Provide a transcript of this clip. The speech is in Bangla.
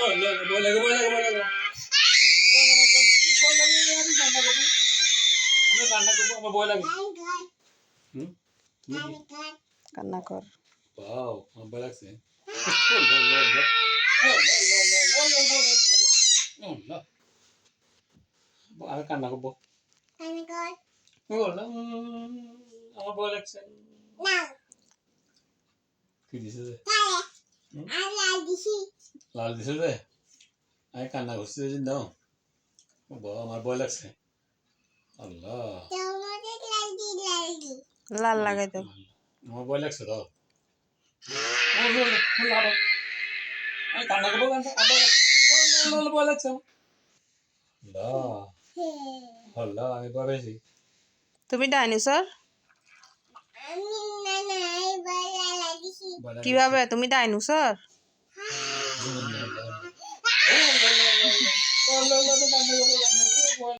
ভয় লাগে ভয় লাগে ভয় লাগে আমি কান্না করবো আমার ভয় লাগে কান্না কর। বাও আমার ভয় লাগছে আমি কান্না করবো আমার ভয় লাগছে কি দিছে যে লাল দিছে যে আমি কান্না করছি দাও আমার ভয় লাগছে আল্লাহ লাল লাগাই দাও। আমার ভয় লাগছে দাও আমি কান্না করবো ভয় লাগছে আল্লাহ আল্লাহ আমি ভয় পেয়েছি তুমি ডাইনোসর কিভাবে তুমি ডাইনোসর? কান্না করবো